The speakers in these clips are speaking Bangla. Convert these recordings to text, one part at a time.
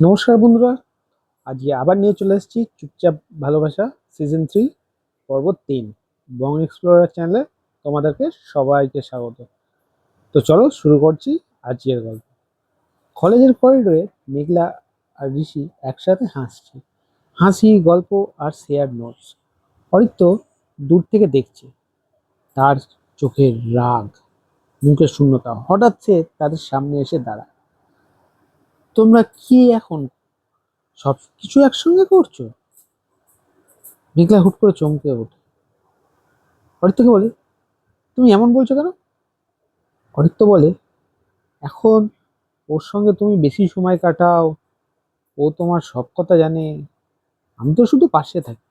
নমস্কার বন্ধুরা, আজকে আবার নিয়ে চলে এসেছি চুপচাপ ভালোবাসা সিজন 3 পর্ব 3 বং এক্সপ্লোরার চ্যানেলে। তোমাদেরকে সবাইকে স্বাগত। তো চলো শুরু করছি আজকের গল্প। কলেজের করিডোরে মেঘলা আর ঋষি একসাথে হাসছে, হাসি, গল্প আর শেয়ার নোটস। অরিত্য দূর থেকে দেখছে, তার চোখে রাগ, মুখে শূন্যতা। হঠাৎ সে তাদের সামনে এসে দাঁড়ায়। তোমরা কি এখন সব কিছু একসঙ্গে করছো? মেঘলা হুট করে চমকে ওঠে। অরিত্যকে বলে, তুমি এমন বলছো কেন? অরিত্য বলে, এখন ওর সঙ্গে তুমি বেশি সময় কাটাও, ও তোমার সব কথা জানে, আমি তো শুধু পাশে থাকি।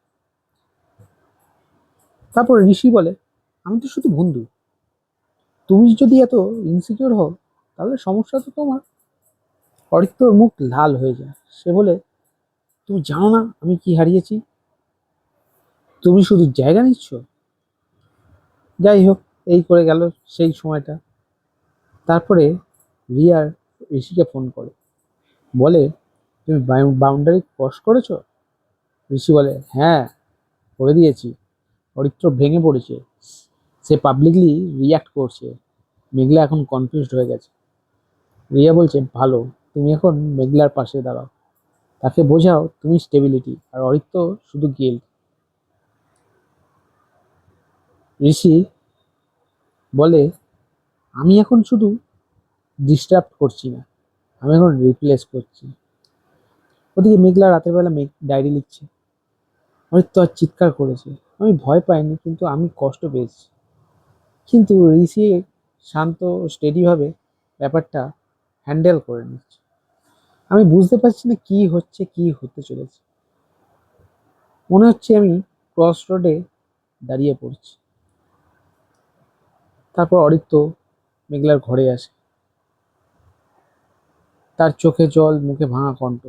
তারপর ঋষি বলে, আমি তো শুধু বন্ধু, তুমি যদি এত ইনসিকিউর হও তাহলে সমস্যা তো তোমার। অরিত্যর মুখ লাল হয়ে যায়। সে বলে, তুমি জানো না আমি কি হারিয়েছি? তুমি শুধু জায়গা নিচ্ছ। যাই হোক, এই করে গেল সেই সময়টা। তারপরে রিয়ার ঋষিকে ফোন করে, বলে, তুমি বাউন্ডারি ক্রস করেছো? ঋষি বলে, হ্যাঁ, করে দিয়েছি। অরিত্র ভেঙে পড়েছে, সে পাবলিকলি রিয়াক্ট করছে। মেঘলা এখন কনফিউজড হয়ে গেছে। রিয়া বলছে, ভালো, তুমি এখন মেঘলার পাশে দাঁড়াও, তাকে বোঝাও তুমি স্টেবিলিটি, আর অরিত্র শুধু গিল্ট। ঋষি বলে, আমি এখন শুধু ডিস্টার্ব করছি না, আমি এখন রিপ্লেস করছি। ওদিকে মেঘলা রাতের বেলা ডায়েরি লিখছে। অরিত্র আর চিৎকার করেছে, আমি ভয় পাইনি, কিন্তু আমি কষ্ট পেয়েছি। কিন্তু ঋষি শান্ত স্টেডিভাবে ব্যাপারটা হ্যান্ডেল করে নিচ্ছে। আমি বুঝতে পারছি না কি হচ্ছে, কি হতে চলেছে। মনে হচ্ছে আমি ক্রস রোডে দাঁড়িয়ে পড়ছি। তারপর অরিত্র মেঘলার ঘরে আসে, তার চোখে জল, মুখে ভাঙা কণ্ঠ।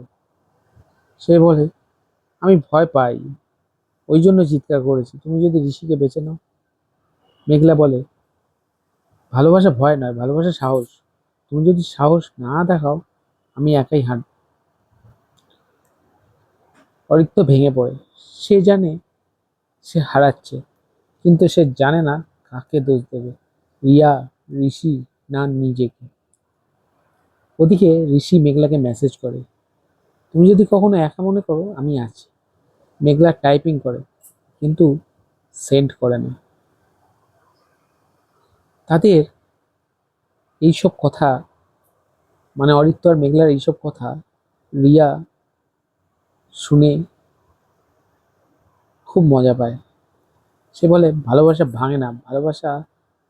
সে বলে, আমি ভয় পাই, ওই জন্য চিৎকার করেছি, তুমি যদি ঋষিকে বেঁচে নাও। মেঘলা বলে, ভালোবাসা ভয় নয়, ভালোবাসা সাহস। তুমি যদি সাহস না দেখাও, আমি একাই হাঁটব। অরিত্র ভেঙে পড়ে। সে জানে সে হারাচ্ছে, কিন্তু সে জানে না কাকে দোষ দেবে, রিয়া, ঋষি, না নিজেকে। ওদিকে ঋষি মেঘলাকে মেসেজ করে, তুমি যদি কখনো একা মনে করো আমি আছি। মেঘলা টাইপিং করে, কিন্তু সেন্ড করে না। তাদের এইসব কথা, মানে অরিত্র আর মেঘলার এইসব কথা রিয়া শুনে খুব মজা পায়। সে বলে, ভালোবাসা ভাঙে না, ভালোবাসা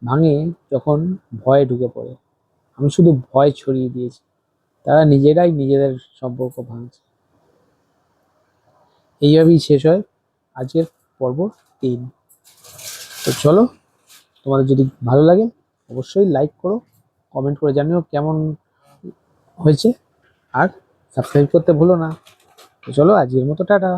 ভাঙে যখন ভয়ে ঢুকে পড়ে। আমি শুধু ভয় ছড়িয়ে দিয়েছি, তারা নিজেরাই নিজেদের সম্পর্ক ভাঙছে। এইভাবেই শেষ হয় আজকের পর্ব 3। তো চলো, তোমাদের যদি ভালো লাগে অবশ্যই লাইক করো, কমেন্ট করে জানিও কেমন হয়েছে, আর সাবস্ক্রাইব করতে ভুলো না। তো চলো, আজকের মতো টাটা।